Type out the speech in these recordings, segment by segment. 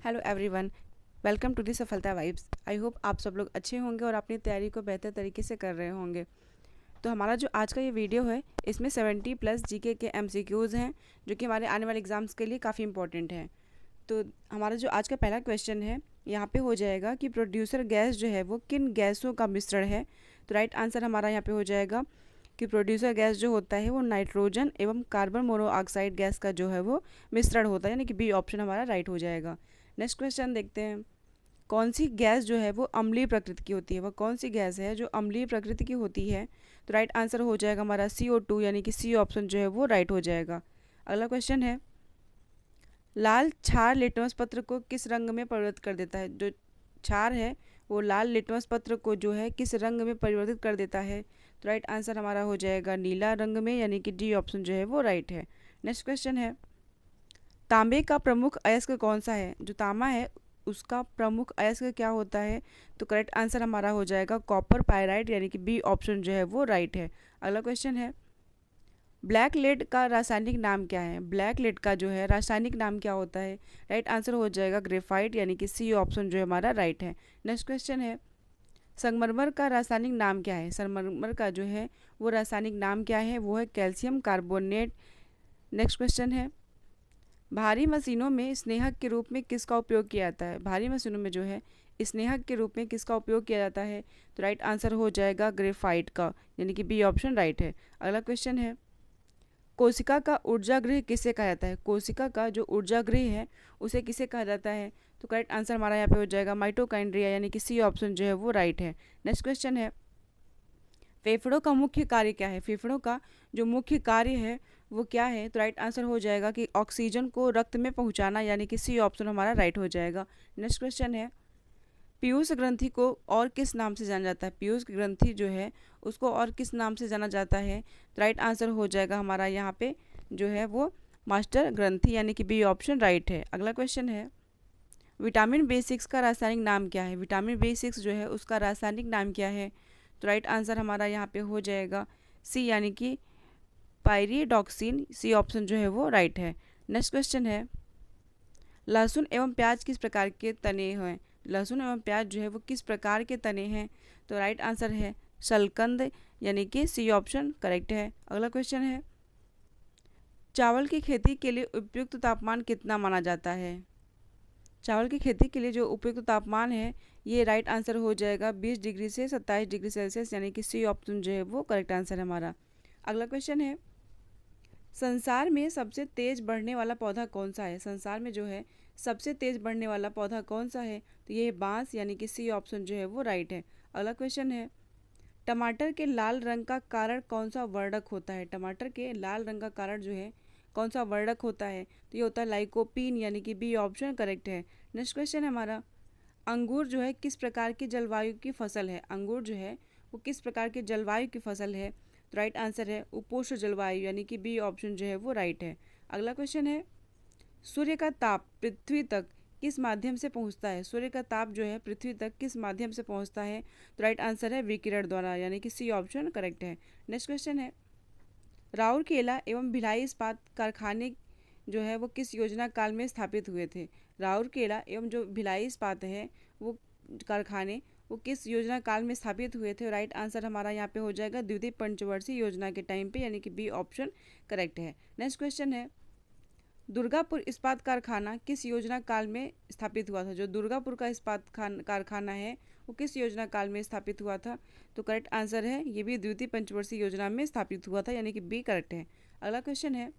Hello everyone, welcome to the Safalta vibes. I hope आप सब लोग अच्छे होंगे और अपनी तैयारी को बेहतर तरीके से कर रहे होंगे। तो हमारा जो आज का ये वीडियो है इसमें 70+ जीके के एमसीक्यूज़ हैं जो कि हमारे आने वाले एग्जाम्स के लिए काफ़ी इंपॉर्टेंट हैं। तो हमारा जो आज का पहला क्वेश्चन है यहाँ पे हो जाएगा कि प्रोड्यूसर गैस जो है वो किन गैसों का मिश्रण है। तो राइट आंसर हमारा यहाँ पे हो जाएगा कि प्रोड्यूसर गैस जो होता है वो नाइट्रोजन एवं कार्बन मोनोऑक्साइड गैस का जो है वो मिश्रण होता है, यानी कि बी ऑप्शन हमारा राइट हो जाएगा। नेक्स्ट क्वेश्चन देखते हैं, कौन सी गैस जो है वो अम्लीय प्रकृति की होती है। वह कौन सी गैस है जो अम्लीय प्रकृति की होती है। तो राइट आंसर हो जाएगा हमारा CO2, यानी कि सी ऑप्शन जो है वो राइट हो जाएगा। अगला क्वेश्चन है, लाल क्षार लिटमस पत्र को किस रंग में परिवर्तित कर देता है। जो क्षार है वो लाल लिटमस पत्र को जो है किस रंग में परिवर्तित कर देता है। तो राइट आंसर हमारा हो जाएगा नीला रंग में, यानी कि डी ऑप्शन जो है वो राइट है। नेक्स्ट क्वेश्चन है, तांबे का प्रमुख अयस्क कौन सा है। जो तांबा है उसका प्रमुख अयस्क क्या होता है। तो करेक्ट आंसर हमारा हो जाएगा कॉपर पायराइड, यानी कि बी ऑप्शन जो है वो राइट है। अगला क्वेश्चन है, ब्लैक लेड का रासायनिक नाम क्या है। ब्लैक लेड का जो है रासायनिक नाम क्या होता है। राइट आंसर हो जाएगा ग्रेफाइट, यानी कि सी ऑप्शन जो है हमारा राइट है। नेक्स्ट क्वेश्चन है, संगमरमर का रासायनिक नाम क्या है। संगमरमर का जो है वो रासायनिक नाम क्या है, वो है कैल्शियम कार्बोनेट। नेक्स्ट क्वेश्चन है, भारी मशीनों में स्नेहक के रूप में किसका उपयोग किया जाता है। भारी मशीनों में जो है स्नेहक के रूप में किसका उपयोग किया जाता है। तो राइट आंसर हो जाएगा ग्रेफाइट का, यानी कि बी ऑप्शन राइट है। अगला क्वेश्चन है, कोशिका का ऊर्जागृह किसे कहा जाता है। कोशिका का जो ऊर्जागृह है उसे किसे कहा जाता है। तो करेक्ट आंसर हमारा यहाँ पे हो जाएगा माइटोकाइंड्रिया, यानी कि सी ऑप्शन जो है वो राइट है। नेक्स्ट क्वेश्चन है, फेफड़ों का मुख्य कार्य क्या है। फेफड़ों का जो मुख्य कार्य है वो क्या है। तो राइट आंसर हो जाएगा कि ऑक्सीजन को रक्त में पहुंचाना, यानी कि सी ऑप्शन हमारा राइट हो जाएगा। नेक्स्ट क्वेश्चन है, पीयूष ग्रंथि को और किस नाम से जाना जाता है। पीयूष ग्रंथि जो है उसको और किस नाम से जाना जाता है। तो राइट आंसर हो जाएगा हमारा यहाँ पे जो है वो मास्टर ग्रंथि, यानी कि बी ऑप्शन राइट है। अगला क्वेश्चन है, विटामिन B6 का रासायनिक नाम क्या है। विटामिन B6 जो है उसका रासायनिक नाम क्या है। तो राइट आंसर हमारा यहाँ पे हो जाएगा सी, यानी कि पायरिडॉक्सिन। सी ऑप्शन जो है वो राइट है। नेक्स्ट क्वेश्चन है, लहसुन एवं प्याज किस प्रकार के तने हैं। लहसुन एवं प्याज जो है वो किस प्रकार के तने हैं। तो राइट आंसर है शलकंद, यानी कि सी ऑप्शन करेक्ट है। अगला क्वेश्चन है, चावल की खेती के लिए उपयुक्त तापमान कितना माना जाता है। चावल की खेती के लिए जो उपयुक्त तापमान है ये राइट आंसर हो जाएगा 20 डिग्री से 27 डिग्री सेल्सियस, यानी कि सी ऑप्शन जो है वो करेक्ट आंसर है हमारा। अगला क्वेश्चन है, संसार में सबसे तेज बढ़ने वाला पौधा कौन सा है। संसार में जो है सबसे तेज बढ़ने वाला पौधा कौन सा है। तो ये बांस, यानी कि सी ऑप्शन जो है वो राइट है। अगला क्वेश्चन है, टमाटर के लाल रंग का कारण कौन सा वर्णक होता है। टमाटर के लाल रंग का कारण जो है कौन सा वर्णक होता है। तो ये होता है लाइकोपीन, यानी कि बी ऑप्शन करेक्ट है। नेक्स्ट क्वेश्चन है हमारा, अंगूर जो है किस प्रकार की जलवायु की फसल है। अंगूर जो है वो किस प्रकार की जलवायु की फसल है। तो राइट आंसर है उपोष्ण जलवायु, यानी कि बी ऑप्शन जो है वो राइट है। अगला क्वेश्चन है, सूर्य का ताप पृथ्वी तक किस माध्यम से पहुंचता है। सूर्य का ताप जो है पृथ्वी तक किस माध्यम से पहुंचता है। तो राइट आंसर है विकिरण द्वारा, यानी कि सी ऑप्शन करेक्ट है। नेक्स्ट क्वेश्चन है, राउरकेला एवं भिलाई इस्पात कारखाने जो है वो किस योजना काल में स्थापित हुए थे। राउरकेला एवं जो भिलाई इस्पात है वो कारखाने वो किस योजना काल में स्थापित हुए थे। राइट आंसर हमारा यहाँ पे हो जाएगा द्वितीय पंचवर्षीय योजना के टाइम पे, यानी कि बी ऑप्शन करेक्ट है। नेक्स्ट क्वेश्चन है, दुर्गापुर इस्पात कारखाना किस योजना काल में स्थापित हुआ था। जो दुर्गापुर का इस्पात कारखाना है वो किस योजना काल में स्थापित हुआ था। तो करेक्ट आंसर है ये भी द्वितीय पंचवर्षीय योजना में स्थापित हुआ था, यानी कि बी करेक्ट है। अगला क्वेश्चन है,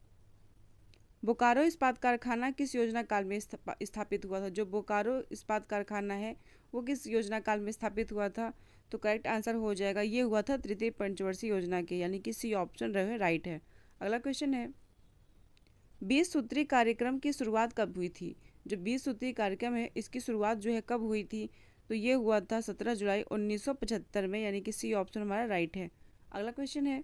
बोकारो इस्पात कारखाना किस योजना काल में स्थापित हुआ था। जो बोकारो इस्पात कारखाना है वो किस योजना काल में स्थापित हुआ था। तो करेक्ट आंसर हो जाएगा ये हुआ था तृतीय पंचवर्षीय योजना के, यानी कि सी ऑप्शन रहे राइट है। अगला क्वेश्चन है, 20 सूत्री कार्यक्रम की शुरुआत कब हुई थी। जो 20 सूत्री कार्यक्रम है इसकी शुरुआत जो है कब हुई थी। तो ये हुआ था 17 जुलाई 1975 में, यानी कि सी ऑप्शन हमारा राइट है। अगला क्वेश्चन है,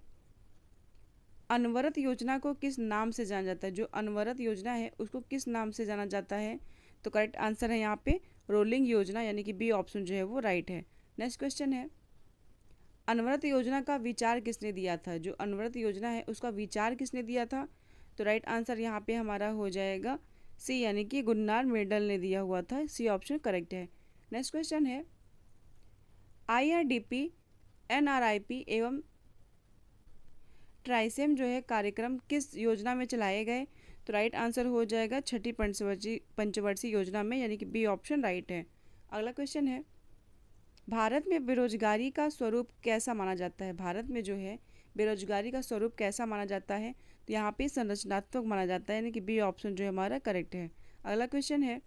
अनवरत योजना को किस नाम से जाना जाता है। जो अनवरत योजना है उसको किस नाम से जाना जाता है। तो करेक्ट आंसर है यहाँ पे रोलिंग योजना, यानी कि बी ऑप्शन जो है वो राइट है। नेक्स्ट क्वेश्चन है, अनवरत योजना का विचार किसने दिया था। जो अनवरत योजना है उसका विचार किसने दिया था। तो राइट आंसर यहाँ पे हमारा हो जाएगा सी यानी कि गुन्नार मेडल ने दिया हुआ था, सी ऑप्शन करेक्ट है। नेक्स्ट क्वेश्चन है IRDP, NRIP एवं ट्राइसेम जो है कार्यक्रम किस योजना में चलाए गए? तो राइट आंसर हो जाएगा छठी पंचवर्षीय योजना में, यानी कि बी ऑप्शन राइट है। अगला क्वेश्चन है भारत में बेरोजगारी का स्वरूप कैसा माना जाता है? भारत में जो है बेरोजगारी का स्वरूप कैसा माना जाता है? तो यहाँ पे संरचनात्मक माना जाता है, यानी कि बी ऑप्शन जो है हमारा करेक्ट है। अगला क्वेश्चन है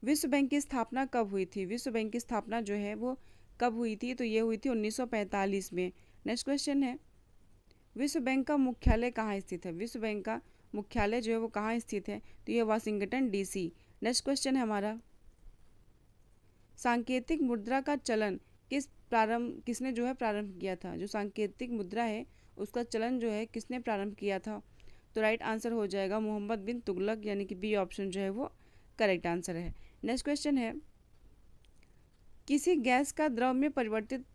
विश्व बैंक की स्थापना कब हुई थी? विश्व बैंक की स्थापना जो है वो कब हुई थी? तो ये हुई थी 1945 में। नेक्स्ट क्वेश्चन है विश्व बैंक का मुख्यालय कहाँ स्थित है? विश्व बैंक का मुख्यालय जो है वो कहाँ स्थित है? तो ये वाशिंगटन DC। नेक्स्ट क्वेश्चन है हमारा सांकेतिक मुद्रा का चलन किसने जो है प्रारंभ किया था? जो सांकेतिक मुद्रा है उसका चलन जो है किसने प्रारंभ किया था? तो राइट आंसर हो जाएगा मोहम्मद बिन तुगलक, यानी कि बी ऑप्शन जो है वो करेक्ट आंसर है। नेक्स्ट क्वेश्चन है किसी गैस का द्रव में परिवर्तित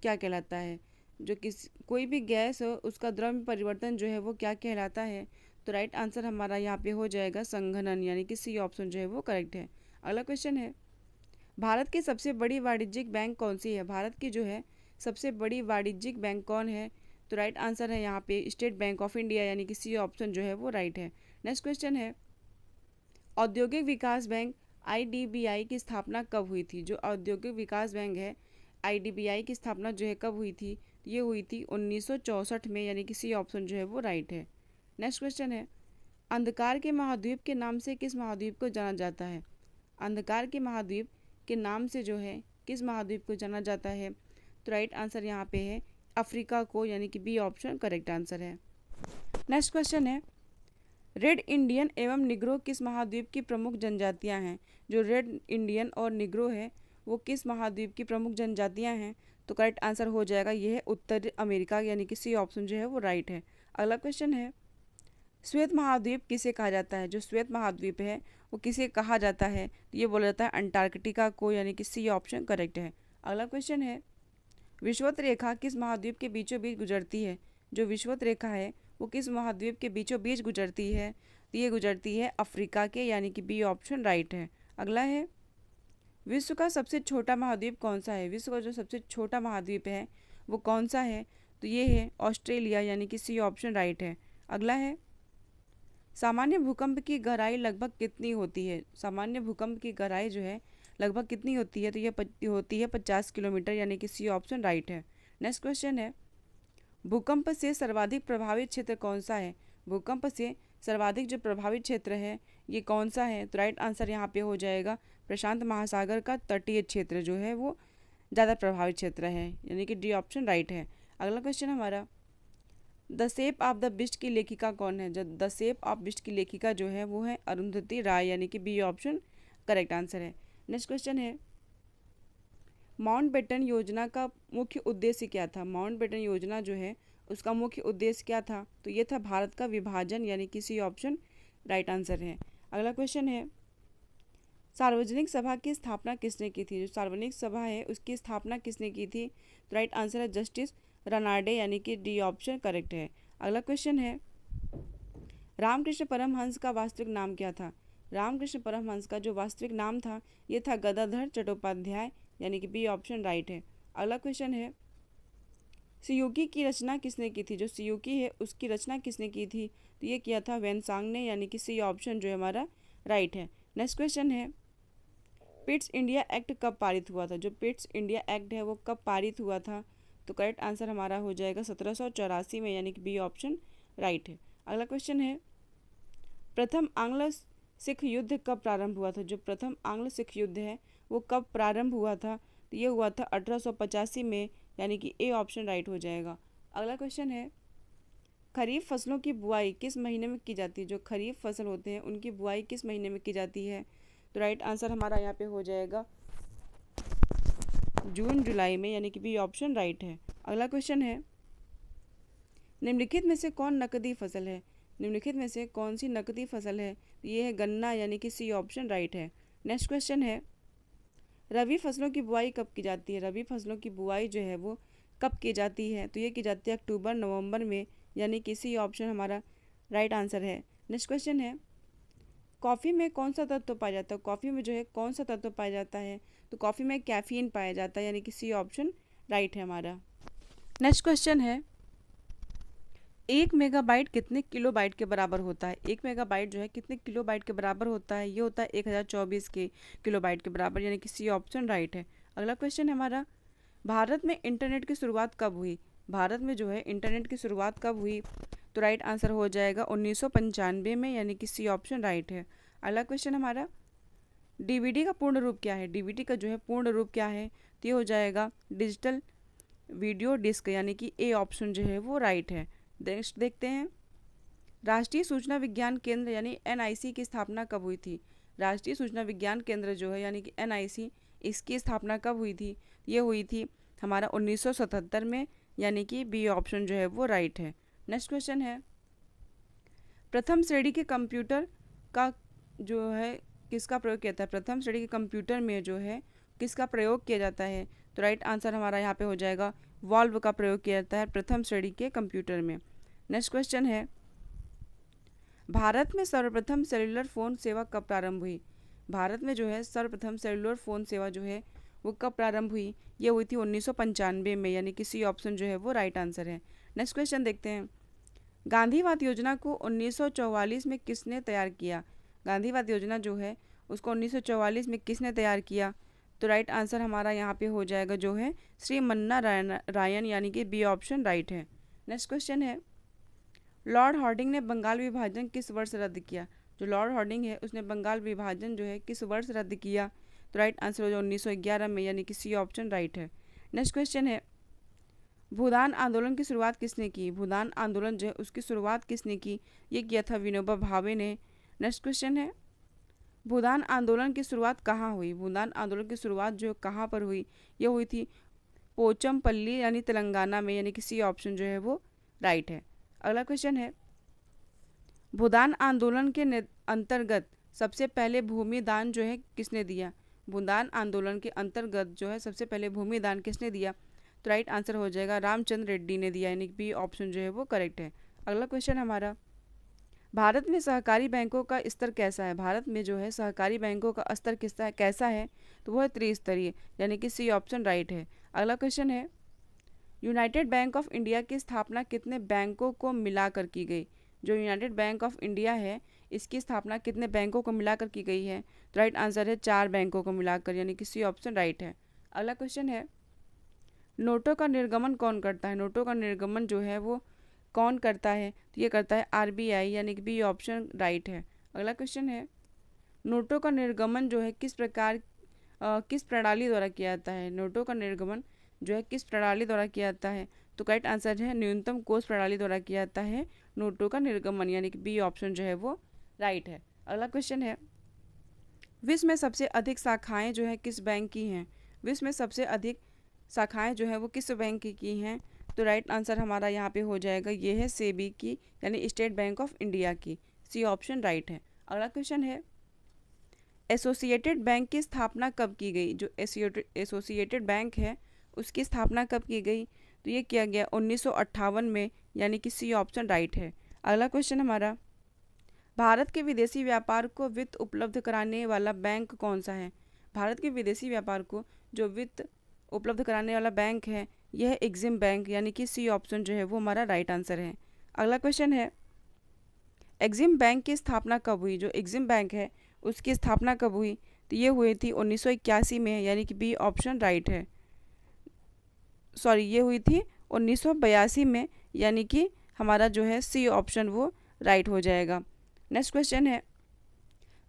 क्या कहलाता है? जो कोई भी गैस हो उसका द्रव में परिवर्तन जो है वो क्या कहलाता है? तो राइट आंसर हमारा यहाँ पे हो जाएगा संघनन, यानी कि सी ऑप्शन जो है वो करेक्ट है। अगला क्वेश्चन है भारत की सबसे बड़ी वाणिज्यिक बैंक कौन सी है? भारत की जो है सबसे बड़ी वाणिज्यिक बैंक कौन है? तो राइट आंसर है यहाँ पे स्टेट बैंक ऑफ इंडिया, यानी कि सी ऑप्शन जो है वो राइट है। नेक्स्ट क्वेश्चन है औद्योगिक विकास बैंक IDBI की स्थापना कब हुई थी? जो औद्योगिक विकास बैंक है IDBI की स्थापना जो है कब हुई थी? ये हुई थी 1964 में, यानी कि सी ऑप्शन जो है वो राइट है। नेक्स्ट क्वेश्चन है अंधकार के महाद्वीप के नाम से किस महाद्वीप को जाना जाता है? अंधकार के महाद्वीप के नाम से जो है किस महाद्वीप को जाना जाता है? तो राइट आंसर यहाँ पे है अफ्रीका को, यानी कि बी ऑप्शन करेक्ट आंसर है। नेक्स्ट क्वेश्चन है रेड इंडियन एवं निग्रो किस महाद्वीप की प्रमुख जनजातियां हैं? जो रेड इंडियन और निग्रो है वो किस महाद्वीप की प्रमुख जनजातियां हैं? तो करेक्ट आंसर हो जाएगा ये है उत्तर अमेरिका, यानी कि सी ऑप्शन जो है वो राइट है। अगला क्वेश्चन है श्वेत महाद्वीप किसे कहा जाता है? जो श्वेत महाद्वीप है वो किसे कहा जाता है? तो ये बोला जाता है अंटार्कटिका को, यानी कि सी ऑप्शन करेक्ट है। अगला क्वेश्चन है विषुवत रेखा किस महाद्वीप के बीचों बीच गुजरती है? जो विषुवत रेखा है वो किस महाद्वीप के बीचों बीच गुजरती है? तो ये गुजरती है अफ्रीका के, यानी कि बी ऑप्शन राइट है। अगला है विश्व का सबसे छोटा महाद्वीप कौन सा है? विश्व का जो सबसे छोटा महाद्वीप है वो कौन सा है? तो ये है ऑस्ट्रेलिया, यानी कि सी ऑप्शन राइट है। अगला है सामान्य भूकंप की गहराई लगभग कितनी होती है? सामान्य भूकंप की गहराई जो है लगभग कितनी होती है? तो ये होती है 50 किलोमीटर, यानी कि सी ऑप्शन राइट है। नेक्स्ट क्वेश्चन है भूकंप से सर्वाधिक प्रभावित क्षेत्र कौन सा है? भूकंप से सर्वाधिक जो प्रभावित क्षेत्र है ये कौन सा है? तो राइट आंसर यहाँ पे हो जाएगा प्रशांत महासागर का तटीय क्षेत्र जो है वो ज़्यादा प्रभावित क्षेत्र है, यानी कि डी ऑप्शन राइट है। अगला क्वेश्चन हमारा the shape of the beast की लेखिका कौन है? जो द शेप ऑफ बिस्ट की लेखिका जो है वो है अरुंधति राय, यानी कि बी ऑप्शन करेक्ट आंसर है। नेक्स्ट क्वेश्चन है माउंटबेटन योजना का मुख्य उद्देश्य क्या था? माउंटबेटन योजना जो है उसका मुख्य उद्देश्य क्या था? तो ये था भारत का विभाजन, यानी कि सी ऑप्शन राइट आंसर है। अगला क्वेश्चन है सार्वजनिक सभा की स्थापना किसने की थी? जो सार्वजनिक सभा है उसकी स्थापना किसने की थी? तो राइट आंसर है जस्टिस रनाडे, यानी कि डी ऑप्शन करेक्ट है। अगला क्वेश्चन है रामकृष्ण परमहंस का वास्तविक नाम क्या था? रामकृष्ण परमहंस का जो वास्तविक नाम था ये था गदाधर चट्टोपाध्याय, यानी कि बी ऑप्शन राइट है। अगला क्वेश्चन है सियुकी की रचना किसने की थी? जो सियुकी है उसकी रचना किसने की थी? तो ये किया था वेनसांग ने, यानी कि सी ऑप्शन जो है हमारा राइट है। नेक्स्ट क्वेश्चन है पिट्स इंडिया एक्ट कब पारित हुआ था? जो पिट्स इंडिया एक्ट है वो कब पारित हुआ था? तो करेक्ट आंसर हमारा हो जाएगा 1784 में, यानी कि बी ऑप्शन राइट है। अगला क्वेश्चन है प्रथम आंग्ल सिख युद्ध कब प्रारंभ हुआ था? जो प्रथम आंग्ल सिख युद्ध है वो कब प्रारंभ हुआ था? तो ये हुआ था 1885 में, यानी कि ए ऑप्शन राइट हो जाएगा। अगला क्वेश्चन है खरीफ फसलों की बुआई किस महीने में की जाती है? जो खरीफ फसल होते हैं उनकी बुआई किस महीने में की जाती है? तो राइट आंसर हमारा यहाँ पे हो जाएगा जून जुलाई में, यानी कि बी ऑप्शन राइट है। अगला क्वेश्चन है निम्नलिखित में से कौन नकदी फसल है? निम्नलिखित में से कौन सी नकदी फसल है? ये है गन्ना, यानी कि सी ऑप्शन राइट है। नेक्स्ट क्वेश्चन है रबी फसलों की बुआई कब की जाती है? रबी फसलों की बुआई जो है वो कब की जाती है? तो ये की जाती है अक्टूबर नवंबर में, यानी कि सी ऑप्शन हमारा राइट आंसर है। नेक्स्ट क्वेश्चन है कॉफ़ी में कौन सा तत्व पाया जाता है? कॉफ़ी में जो है कौन सा तत्व पाया जाता है? तो कॉफ़ी में कैफीन पाया जाता है, यानी कि सी ऑप्शन राइट है हमारा। नेक्स्ट क्वेश्चन है, 1 मेगाबाइट कितने किलोबाइट के बराबर होता है? 1 मेगाबाइट जो है कितने किलोबाइट के बराबर होता है? ये होता है 1024 के किलोबाइट के बराबर, यानी कि सी ऑप्शन राइट है। अगला क्वेश्चन है हमारा, भारत में इंटरनेट की शुरुआत कब हुई? भारत में जो है इंटरनेट की शुरुआत कब हुई? तो राइट आंसर हो जाएगा 1995 में, यानी कि सी ऑप्शन राइट है। अगला क्वेश्चन हमारा, डीवीडी का पूर्ण रूप क्या है? डीवीडी का जो है पूर्ण रूप क्या है? तो ये हो जाएगा डिजिटल वीडियो डिस्क, यानी कि ए ऑप्शन जो है वो राइट है। नेक्स्ट देखते हैं, राष्ट्रीय सूचना विज्ञान केंद्र यानी एनआईसी की स्थापना कब हुई थी? राष्ट्रीय सूचना विज्ञान केंद्र जो है यानी कि एनआईसी, इसकी स्थापना कब हुई थी? ये हुई थी हमारा 1977 में, यानी कि बी ऑप्शन जो है वो राइट है। नेक्स्ट क्वेश्चन है, प्रथम श्रेणी के कंप्यूटर का जो है किसका प्रयोग किया जाता है? प्रथम श्रेणी के कंप्यूटर में जो है किसका प्रयोग किया जाता है? तो राइट आंसर हमारा यहाँ पे हो जाएगा वॉल्व का प्रयोग किया जाता है प्रथम श्रेणी के कंप्यूटर में। नेक्स्ट क्वेश्चन है, भारत में सर्वप्रथम सेलुलर फ़ोन सेवा कब प्रारंभ हुई? भारत में जो है सर्वप्रथम सेलुलर फ़ोन सेवा जो है वो कब प्रारंभ हुई? ये हुई थी 1995 में, यानी कि सी ऑप्शन जो है वो राइट आंसर है। नेक्स्ट क्वेश्चन देखते हैं, गांधीवाद योजना को 1944 में किसने तैयार किया? गांधीवाद योजना जो है उसको 1944 में किसने तैयार किया? तो राइट आंसर हमारा यहाँ पे हो जाएगा जो है श्री मन्ना रायन, यानी कि बी ऑप्शन राइट है। नेक्स्ट क्वेश्चन है, लॉर्ड हार्डिंग ने बंगाल विभाजन किस वर्ष रद्द किया? जो लॉर्ड हार्डिंग है उसने बंगाल विभाजन जो है किस वर्ष रद्द किया? तो राइट आंसर हो जाए 1911 में, यानी कि सी ऑप्शन राइट है। नेक्स्ट क्वेश्चन है, भूदान आंदोलन की शुरुआत किसने की? भूदान आंदोलन जो है उसकी शुरुआत किसने की? ये किया था विनोबा भावे ने। नेक्स्ट क्वेश्चन है, भूदान आंदोलन की शुरुआत कहाँ हुई? भूदान आंदोलन की शुरुआत जो कहाँ पर हुई? ये हुई थी पोचमपल्ली यानी तेलंगाना में, यानी कि सी ऑप्शन जो है वो राइट है। अगला क्वेश्चन है, भूदान आंदोलन के अंतर्गत सबसे पहले भूमि दान जो है किसने दिया? भूदान आंदोलन के अंतर्गत जो है सबसे पहले भूमि दान किसने दिया? तो राइट आंसर हो जाएगा रामचंद्र रेड्डी ने दिया, यानी बी ऑप्शन जो है वो करेक्ट है। अगला क्वेश्चन हमारा, भारत में सहकारी बैंकों का स्तर कैसा है? भारत में जो है सहकारी बैंकों का स्तर कैसा है? तो वो है त्रिस्तरीय, यानी कि सी ऑप्शन राइट है। अगला क्वेश्चन है, यूनाइटेड बैंक ऑफ इंडिया की स्थापना कितने बैंकों को मिलाकर की गई? जो यूनाइटेड बैंक ऑफ इंडिया है इसकी स्थापना कितने बैंकों को मिलाकर की गई है? तो राइट आंसर है 4 बैंकों को मिलाकर, यानी कि सी ऑप्शन राइट है। अगला क्वेश्चन है, नोटों का निर्गमन कौन करता है? नोटों का निर्गमन जो है वो कौन करता है? तो ये करता है आरबीआई, यानी कि बी ऑप्शन राइट है। अगला क्वेश्चन है, नोटों का निर्गमन जो है किस प्रणाली द्वारा किया जाता है? नोटों का निर्गमन जो है किस प्रणाली द्वारा किया जाता है? तो करेक्ट आंसर है न्यूनतम कोष प्रणाली द्वारा किया जाता है नोटों का निर्गमन, यानी कि बी ऑप्शन जो है वो राइट है। अगला क्वेश्चन है, विश्व में सबसे अधिक शाखाएं जो है किस बैंक की हैं? विश्व में सबसे अधिक शाखाएं जो है वो किस बैंक की हैं? तो राइट आंसर हमारा यहाँ पे हो जाएगा ये है सेबी की, यानी स्टेट बैंक ऑफ इंडिया की, सी ऑप्शन राइट है। अगला क्वेश्चन है, एसोसिएटेड बैंक की स्थापना कब की गई? जो एसोसिएटेड बैंक है उसकी स्थापना कब की गई? तो ये किया गया 1958 में, यानी कि सी ऑप्शन राइट है। अगला क्वेश्चन हमारा, भारत के विदेशी व्यापार को वित्त उपलब्ध कराने वाला बैंक कौन सा है? भारत के विदेशी व्यापार को जो वित्त उपलब्ध कराने वाला बैंक है यह है एग्जिम बैंक, यानी कि सी ऑप्शन जो है वो हमारा राइट आंसर है। अगला क्वेश्चन है, एग्जिम बैंक की स्थापना कब हुई? जो एग्जिम बैंक है उसकी स्थापना कब हुई? तो ये हुई थी 1981 में, यानी कि बी ऑप्शन राइट है। सॉरी, ये हुई थी 1982 में, यानी कि हमारा जो है सी ऑप्शन वो राइट हो जाएगा। नेक्स्ट क्वेश्चन है,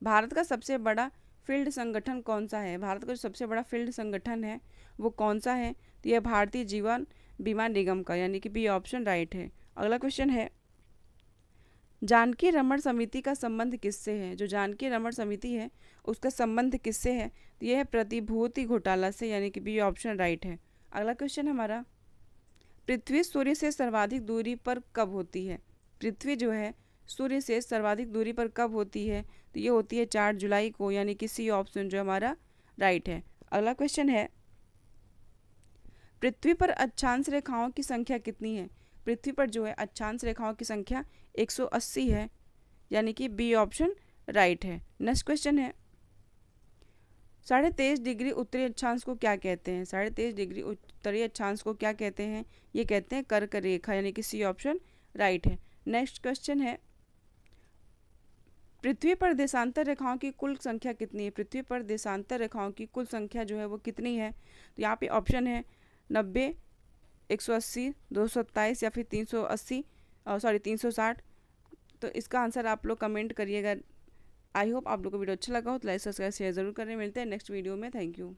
भारत का सबसे बड़ा फील्ड संगठन कौन सा है? भारत का जो सबसे बड़ा फील्ड संगठन है वो कौन सा है? तो यह भारतीय जीवन बीमा निगम का, यानी कि बी ऑप्शन राइट है। अगला क्वेश्चन है, जानकी रमन समिति का संबंध किससे है? जो जानकी रमन समिति है उसका संबंध किससे है? तो यह है प्रतिभूति घोटाला से, यानी कि बी ऑप्शन राइट है। अगला क्वेश्चन हमारा, पृथ्वी सूर्य से सर्वाधिक दूरी पर कब होती है? पृथ्वी जो है सूर्य से सर्वाधिक दूरी पर कब होती है? तो ये होती है 4 जुलाई को, यानी कि सी ऑप्शन जो हमारा राइट है। अगला क्वेश्चन है, पृथ्वी पर अक्षांश रेखाओं की संख्या कितनी है? पृथ्वी पर जो है अक्षांश रेखाओं की संख्या 180 है, यानी कि बी ऑप्शन राइट है। नेक्स्ट क्वेश्चन है 23.5 डिग्री उत्तरी अक्षांश को क्या कहते हैं? 23.5 डिग्री उत्तरी अक्षांश को क्या कहते हैं? ये कहते हैं कर्क रेखा, यानी कि सी ऑप्शन राइट है। नेक्स्ट क्वेश्चन है पृथ्वी पर देशांतर रेखाओं की कुल संख्या कितनी है? पृथ्वी पर देशांतर रेखाओं की कुल संख्या जो है वो कितनी है? तो यहाँ पे ऑप्शन है 90, 180, 227 या फिर 380 सॉरी 360। तो इसका आंसर आप लोग कमेंट करिएगा। आई होप आप लोग को वीडियो अच्छा लगा हो तो लाइक सब्सक्राइब शेयर जरूर करें। मिलते हैं नेक्स्ट वीडियो में। Thank you.